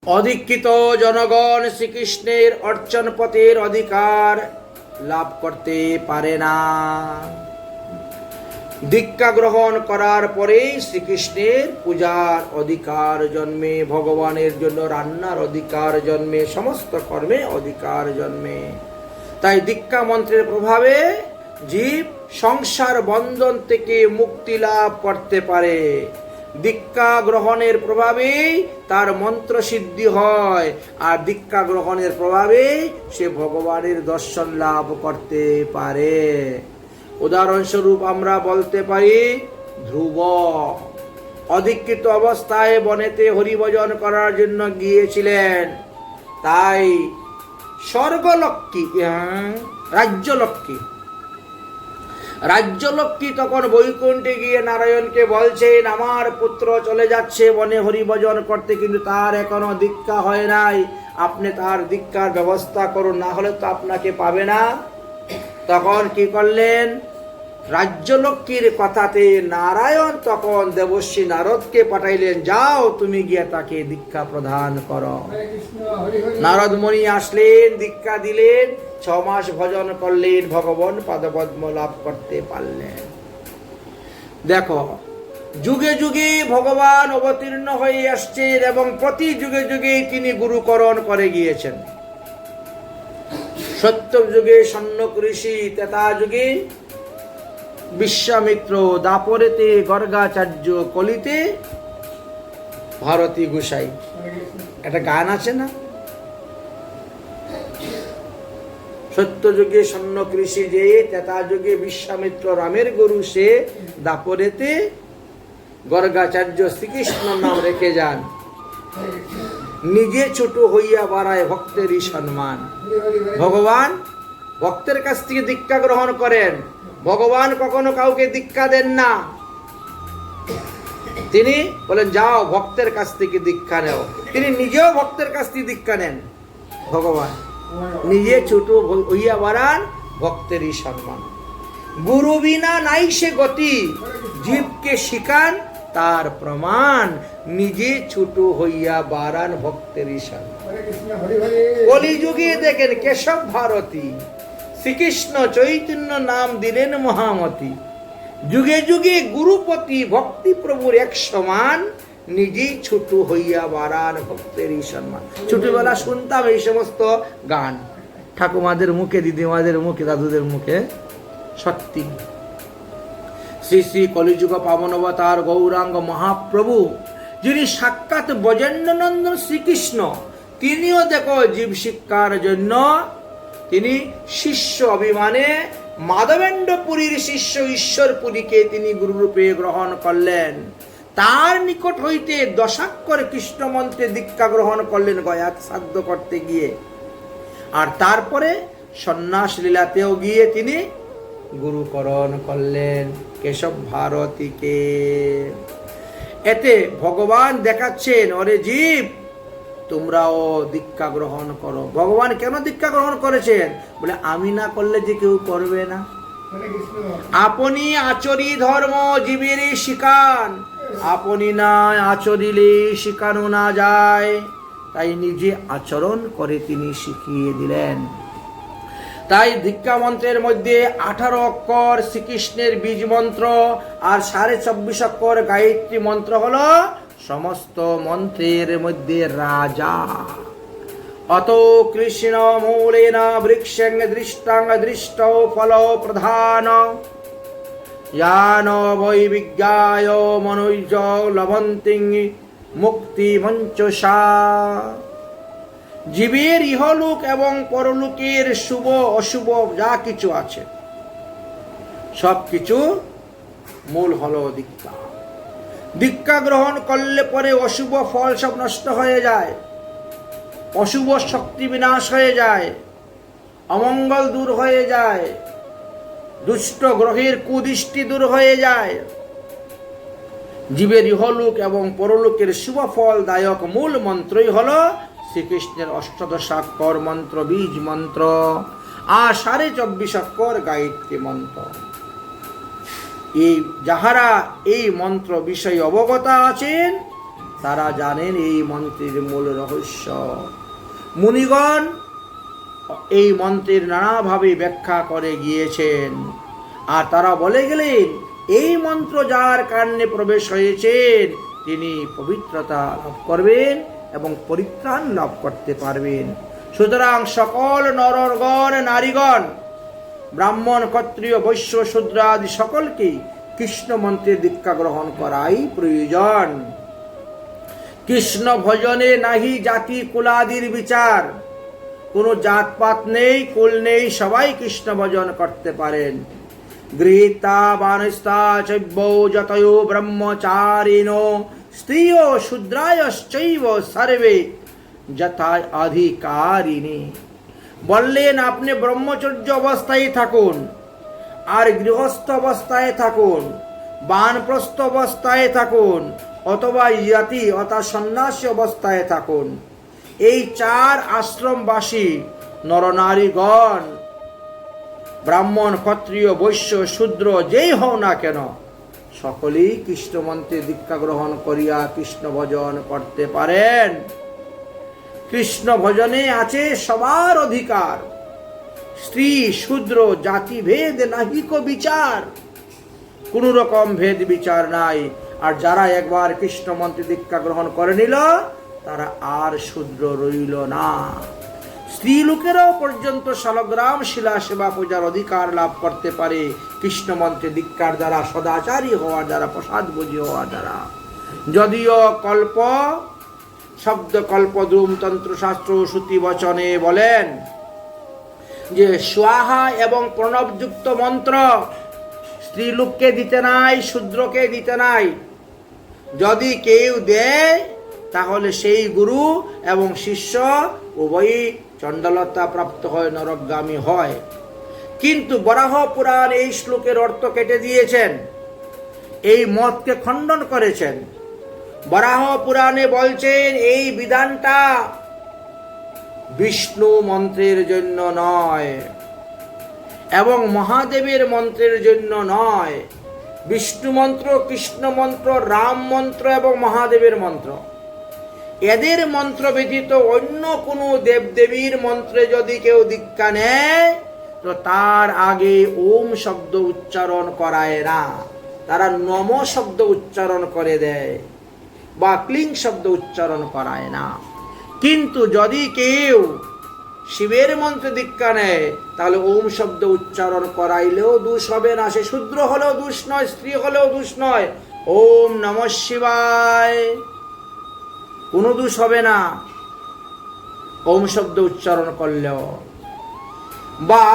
অধিকৃত জনগণ শ্রীকৃষ্ণের অর্চন পথের অধিকার লাভ করতে পারে না। দীক্ষা গ্রহণ করার পরেই শ্রীকৃষ্ণের পূজার অধিকার জন্মে, ভগবানের জন্য রান্নার অধিকার জন্মে, সমস্ত কর্মে অধিকার জন্মে। তাই দীক্ষা মন্ত্রের প্রভাবে জীব সংসার বন্ধন থেকে মুক্তি লাভ করতে পারে। দীক্ষা গ্রহণের প্রভাবেই তার মন্ত্র সিদ্ধি হয়, আর দীক্ষা গ্রহণের প্রভাবেই সে ভগবানের দর্শন লাভ করতে পারে। উদাহরণস্বরূপ আমরা বলতে পারি, ধ্রুব অধিকৃত অবস্থায় বনেতে হরিভজন করার জন্য গিয়েছিলেন। তাই স্বর্গলক্ষ্মী, রাজ্যলক্ষ্মী তখন বৈকুণ্ঠে গিয়ে নারায়ণকে বলছেন, আমার পুত্র চলে যাচ্ছে বনে হরিভজন করতে, কিন্তু তার এখনো দীক্ষা হয় নাই, আপনি তার দীক্ষার ব্যবস্থা করুন, না হলে তো আপনাকে পাবে না। তখন কি করলেন? রাজ্যলক্ষ্মীর কথাতে নারায়ণ তখন দেবশ্রী নারদকে পাঠাইলেন, যাও তুমি গিয়ে তাকে দীক্ষা প্রদান করো। নারদ মুনি আসলেন, দীক্ষা দিলেন, 6 মাস ভজন করলেন, ভগবান পাদপদ্ম লাভ করতে পারলেন। দেখো, যুগে যুগে ভগবান অবতীর্ণ হয়ে আসছেন এবং প্রতি যুগে যুগে তিনি গুরুকরণ করে গিয়েছেন। সত্য যুগে শৌনক ঋষি, ত্রেতা যুগে বিশ্বামিত্র, দাপরেতে গর্গাচার্য, কলিতে ভারতী গোসাই। একটা গান আছে না, সত্য যুগে শৌনক ঋষি যে, ত্রেতা যুগে বিশ্বামিত্র রামের গুরু সে, দাপরেতে গর্গাচার্য শ্রীকৃষ্ণ নাম রেখে যান। নিজে ছোট হইয়া বাড়ায় ভক্তেরই সম্মান। ভগবান ভক্তের কাছ থেকে দীক্ষা গ্রহণ করেন। ভগবান কখনো কাউকে দীক্ষা দেন না, তিনি বলেন যাও ভক্তের কাছ থেকে দীক্ষা নেও। তিনি নিজেও ভক্তের কাছ থেকে দীক্ষা নেন। ভগবান নিজে ছোট হইয়া বাড়ান ভক্তেরই সম্মান। গুরু বিনা নাই সে গতি, জীবকে শিখান তার প্রমাণ, নিজে ছোট হইয়া বাড়ান ভক্তেরই সম্মান। কলিযুগে দেখেন কেশব ভারতী, শ্রীকৃষ্ণ চৈতন্য নাম দিলেন মহামতি। যুগে যুগে গুরুপতি, ভক্তি প্রভুর এক সমান, নিজেই ছোট হইয়া বাড়ান ভক্তেরই সম্মান। ছোটবেলা শুনতাম এই সমস্ত গান ঠাকুমাদের মুখে, দিদিমাদের মুখে, দাদুদের মুখে। সত্যি শ্রী শ্রী কলিযুগ পাবন অবতার গৌরাঙ্গ মহাপ্রভু, যিনি সাক্ষাৎ ব্রজেন্দ্রনন্দন শ্রীকৃষ্ণ, তিনিও দেখো জীব শিক্ষার জন্য তিনি শিষ্য অভিমানে মাধবেন্দ্রপুরীর শিষ্য ঈশ্বরপুরীকে তিনি গুরুরূপে গ্রহণ করলেন। তার নিকট হইতে 10 অক্ষর কৃষ্ণ মন্ত্রে দীক্ষা গ্রহণ করলেন গয়াত সাধ্য করতে গিয়ে। আর তারপরে সন্ন্যাস লীলাতেও গিয়ে তিনি গুরুকরণ করলেন কেশব ভারতীকে। এতে ভগবান দেখাচ্ছেন, ওরে জীব তোমরাও দীক্ষা গ্রহণ করো। ভগবান কেন দীক্ষা গ্রহণ করেছেন? বলে আমি না করলে যে কেউ করবে না। আপনি আচরি ধর্ম জীবের শিখান, আপনি না আচরিলে শিখানো না যায়। তাই নিজে আচরণ করে তিনি শিখিয়ে দিলেন। তাই দীক্ষা মন্ত্রের মধ্যে 18 অক্ষর শ্রীকৃষ্ণের বীজ মন্ত্র, আর 24.5 অক্ষর গায়ত্রী মন্ত্র হলো সমস্ত মন্ত্রের মধ্যে রাজা। অত কৃষ্ণ মূলেন বৃক্ষং দৃষ্টাং দৃষ্ট ফল প্রধান, ইয়ান বৈ বিজ্ঞায় মনোজ লভন্তি মুক্তি মঞ্চসা। জীবের ইহলোক এবং পরলোকের শুভ অশুভ যা কিছু আছে সবকিছু মূল হলো দীক্ষা। দীক্ষা গ্রহণ করলে পরে অশুভ ফল সব নষ্ট হয়ে যায়, অশুভ শক্তি বিনাশ হয়ে যায়, অমঙ্গল দূর হয়ে যায়, দুষ্ট গ্রহের কুদৃষ্টি দূর হয়ে যায়। জীবের ইহলোক এবং পরলোকের শুভ ফল দায়ক মূল মন্ত্রই হলো শ্রীকৃষ্ণের 18 অক্ষর মন্ত্র বীজ মন্ত্র, আর 24.5 অক্ষর গায়ত্রী মন্ত্র। এই যাহারা এই মন্ত্র বিষয়ে অবগত আছেন তারা জানেন এই মন্ত্রের মূল রহস্য। মুনিগণ এই মন্ত্রের নানাভাবে ব্যাখ্যা করে গিয়েছেন, আর তারা বলে গেলেন এই মন্ত্র যার কানে প্রবেশ হয়েছেন তিনি পবিত্রতা লাভ করবেন এবং পরিত্রাণ লাভ করতে পারবেন। সুতরাং সকল নরগণ নারীগণ, ব্রাহ্মণ ক্ষত্রিয় বৈশ্য শূদ্র আদি সকলকেই কৃষ্ণ মন্ত্রের দীক্ষা গ্রহণ করাই প্রয়োজন। কৃষ্ণ ভজনে নাহি জাতি কুলাদির বিচার, কোনো জাতপাত নেই, কুল নেই, সবাই কৃষ্ণ ভজন করতে পারেন। গৃহীতা বানস্তা চৈব যতয়ো ব্রহ্মচারিণো স্ত্রিয় শূদ্রায়শ্চৈব সর্বে যথা অধিকারিণী। বললেন আপনি ব্রহ্মচর্য অবস্থায় থাকুন, আর গৃহস্থ অবস্থায় থাকুন, বানপ্রস্থ অবস্থায় থাকুন, অথবা জাতি অর্থাৎ সন্ন্যাসী অবস্থায় থাকুন, এই চার আশ্রমবাসী নরনারীগণ, ব্রাহ্মণ ক্ষত্রিয় বৈশ্য শূদ্র যেই হও না কেন, সকলেই কৃষ্ণ মন্ত্রে দীক্ষা গ্রহণ করিয়া কৃষ্ণ ভজন করতে পারেন। কৃষ্ণ ভজনে আছে সবার অধিকার। স্ত্রী শূদ্র জাতি ভেদ নাহিক বিচার, কোন রকম ভেদ বিচার নাই। আর যারা একবার কৃষ্ণ মন্ত্রে দীক্ষা গ্রহণ করে নিল তারা আর শূদ্র রইল না। স্ত্রী লোকেরাও পর্যন্ত শালগ্রাম শিলা সেবা পূজার অধিকার লাভ করতে পারে কৃষ্ণ মন্ত্রে দীক্ষার দ্বারা, সদাচারী হওয়ার দ্বারা, প্রসাদ ভোজী হওয়ার দ্বারা। যদিও কল্প শব্দ কল্পদ্রুম তন্ত্রশাস্ত্র শ্রুতি বচনে বলেন যে স্বাহা এবং প্রণবযুক্ত মন্ত্র স্ত্রীলোককে দিতে নাই, শূদ্রকে দিতে নাই। যদি কেউ দেয় তাহলে সেই গুরু এবং শিষ্য উভয়ই চণ্ডালতা প্রাপ্ত হয়, নরকগামী হয়। কিন্তু বরাহ পুরাণ এই শ্লোকের অর্থ কেটে দিয়েছেন, এই মতকে খণ্ডন করেছেন। বরাহ পুরাণে বলছেন এই বিধানটা বিষ্ণু মন্ত্রের জন্য নয় এবং মহাদেবের মন্ত্রের জন্য নয়। বিষ্ণু মন্ত্র, কৃষ্ণ মন্ত্র, রাম মন্ত্র এবং মহাদেবের মন্ত্র, এদের মন্ত্র ব্যতীত অন্য কোনো দেবদেবীর মন্ত্রে যদি কেউ দীক্ষা নেয় তো তার আগে ওম শব্দ উচ্চারণ করায় না, তারা নম শব্দ উচ্চারণ করে দেয় বা ক্লিং শব্দ উচ্চারণ করায় না। কিন্তু যদি কেউ শিবের মন্ত্রে দীক্ষা নেয় তাহলে ওম শব্দ উচ্চারণ করাইলেও দোষ হবে না। সে শূদ্র হলেও দোষ নয়, স্ত্রী হলেও দোষ নয়। ওম নমঃ শিবায় কোনো দোষ হবে না ওম শব্দ উচ্চারণ করলেও। বা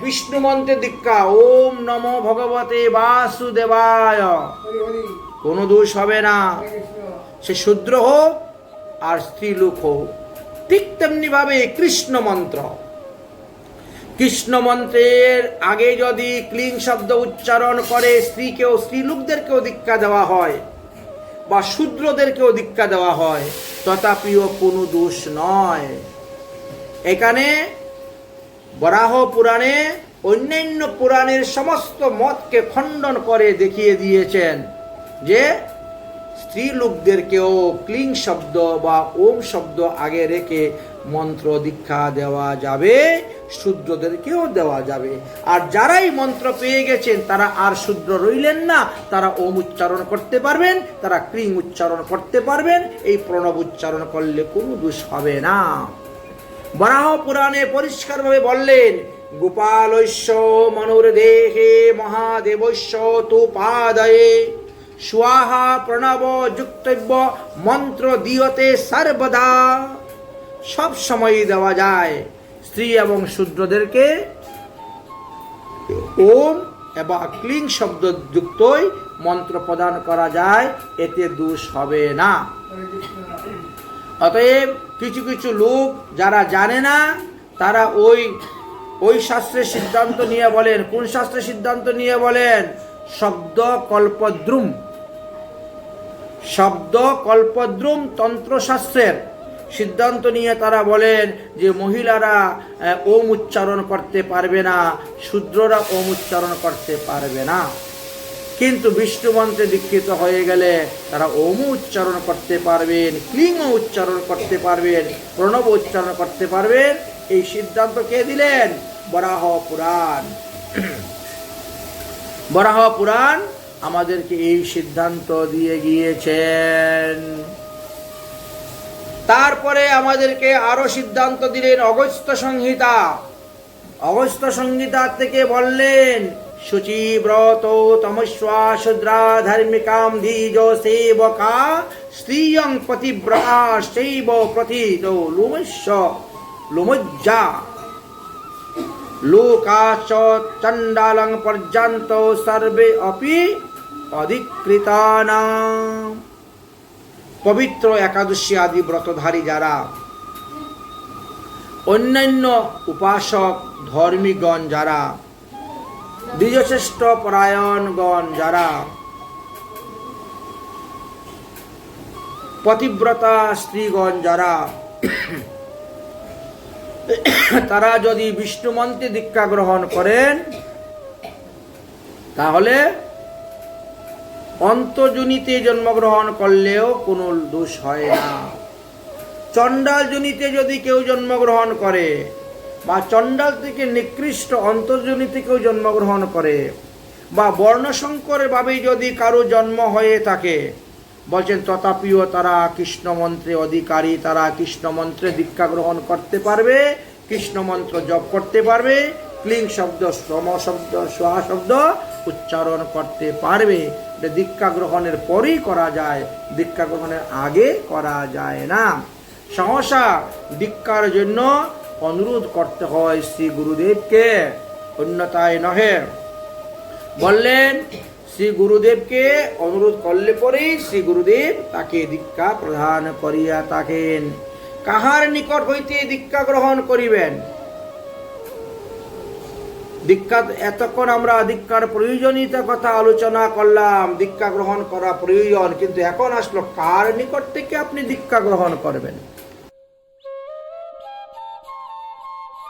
বিষ্ণু মন্ত্রে দীক্ষা ওম নমো ভগবতে বাসুদেবায়, কোনো দোষ হবে না, সে শূদ্র হোক আর স্ত্রী লোক হোক। ঠিক তেমনি ভাবে কৃষ্ণ মন্ত্র, কৃষ্ণ মন্ত্রের আগে যদি ক্লিং শব্দ উচ্চারণ করে স্ত্রীকেও, স্ত্রীলোকদেরকেও দীক্ষা দেওয়া হয় বা শূদ্রদেরকেও দীক্ষা দেওয়া হয়, তথাপিও কোনো দোষ নয়। এখানে বরাহ পুরাণে অন্যান্য পুরাণের সমস্ত মতকে খণ্ডন করে দেখিয়ে দিয়েছেন যে স্ত্রী লোকদেরকেও ক্লিং শব্দ বা ওম শব্দ আগে রেখে মন্ত্র দীক্ষা দেওয়া যাবে, শূদ্রদেরকেও দেওয়া যাবে। আর যারাই মন্ত্র পেয়ে গেছেন তারা আর শূদ্র রইলেন না, তারা ওম উচ্চারণ করতে পারবেন, তারা ক্লিং উচ্চারণ করতে পারবেন। এই প্রণব উচ্চারণ করলে কোনো দোষ হবে না। বরাহ পুরাণে পরিষ্কারভাবে বললেন গোপালস্য মনুর্দেহে মহাদেবস্য তু পাদয়ে স্বাহা প্রণব যুক্তব্য মন্ত্র দিয়তে সর্বদা। সব সময় দেওয়া যায়। স্ত্রী এবং শূদ্রদেরকে ওম এবং ক্লিং শব্দ যুক্তই মন্ত্র প্রদান করা যায়, এতে দোষ হবে না। অতএব কিছু কিছু লোক যারা জানে না তারা ওই শাস্ত্রের সিদ্ধান্ত নিয়ে বলেন। কোন শাস্ত্রের সিদ্ধান্ত নিয়ে বলেন? শব্দ কল্পদ্রুম, শব্দ কল্পদ্রুম তন্ত্রশাস্ত্রের সিদ্ধান্ত নিয়ে তারা বলেন যে মহিলারা ওম উচ্চারণ করতে পারবে না, শূদ্ররা ওম উচ্চারণ করতে পারবে না। কিন্তু বিষ্ণু মন্ত্রে দীক্ষিত হয়ে গেলে তারা ওম উচ্চারণ করতে পারবেন, ক্লিং উচ্চারণ করতে পারবেন, প্রণব উচ্চারণ করতে পারবেন। এই সিদ্ধান্ত কে দিলেন? বরাহ পুরাণ। বরাহ পুরাণ আমাদেরকে এই সিদ্ধান্ত দিয়ে গিয়েছেন। তারপরে আমাদেরকে আরো সিদ্ধান্ত দিলেন অগস্ত্য সংহিতা। অগস্ত্য সংহিতা থেকে বললেন শুচিব্রত তমস্বা শূদ্রা ধার্মিকাম দ্বিজ সেবকা স্ত্রিয়ং পতিব্রতা শৈব প্রথিত লুমস্য লুমজ্জা লোকাচ চণ্ডালং পর্যন্ত সর্বে অপি অধিকৃতানাম। পবিত্র একাদশী আদি ব্রতধারী যারা, অন্যান্য উপাসক ধর্মীগণ যারা, দ্বিজশ্রেষ্ঠ পরায়ণগণ যারা, পতিব্রতা স্ত্রীগণ যারা, তারা যদি বিষ্ণু মন্ত্রে দীক্ষা গ্রহণ করেন তাহলে অন্তর্জনিতে জন্মগ্রহণ করলেও কোনো দোষ হয় না। চণ্ডাল জনিতে যদি কেউ জন্মগ্রহণ করে বা চণ্ডাল থেকে নিকৃষ্ট অন্তর্জনিতে কেউ জন্মগ্রহণ করে বা বর্ণসংকরের ভাবে যদি কারো জন্ম হয়ে থাকে, বলছেন তথাপিও তারা কৃষ্ণ মন্ত্রে অধিকারী, তারা কৃষ্ণ মন্ত্রে দীক্ষা গ্রহণ করতে পারবে, কৃষ্ণ মন্ত্র জপ করতে পারবে, ক্লিং শব্দ শ্রম শব্দ সোহা শব্দ উচ্চারণ করতে পারবে। দীক্ষা গ্রহণের পরেই করা যায়, দীক্ষা গ্রহণের আগে করা যায় না। সহসা দীক্ষার জন্য অনুরোধ করতে হয় শ্রী গুরুদেবকে, অন্যথায় নহে। বললেন শ্রী গুরুদেবকে অনুরোধ করলে পরেই শ্রী গুরুদেব তাকে দীক্ষা প্রদান করিয়া থাকেন। কাহার নিকট হইতে দীক্ষা গ্রহণ করিবেন? দীক্ষা, এতক্ষণ আমরা দীক্ষার প্রয়োজনীয়তার কথা আলোচনা করলাম, দীক্ষা গ্রহণ করা প্রয়োজন, কিন্তু এখন আসলো কার নিকট থেকে আপনি দীক্ষা গ্রহণ করবেন।